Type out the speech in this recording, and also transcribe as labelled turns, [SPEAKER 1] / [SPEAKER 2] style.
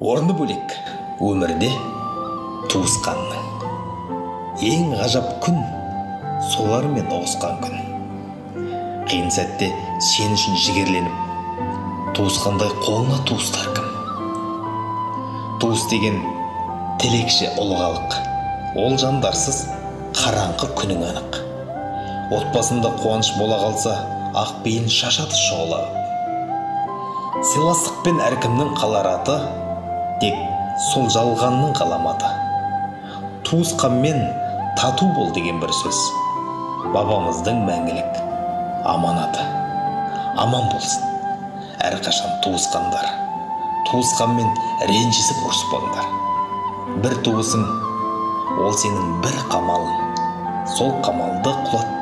[SPEAKER 1] Орны бөлек өмірде туысқанның. Ең ғажап күн солармен ұғысқан күн. Қиын сәтте сен үшін жігерленіп, туысқандай қолына туыстар кім? Туыс деген тілекші ұлғалық, ол жандарсыз қараңғы күнің анық. Отбасында қуаныш бола қалса, ақ бейін шашады шұғылап. Сыйластықпен әркімнің қалар аты, тек сол жалғанның қаламаты. Туысқанмен тату бол деген бір сөз, бабамыздың мәңгілік аманаты. Аман болсын әрқашан туысқандар, туысқанмен ренжісіп ұрыспаңдар. Бір туысың, ол сенің бір қамалың, сол қамалды құлат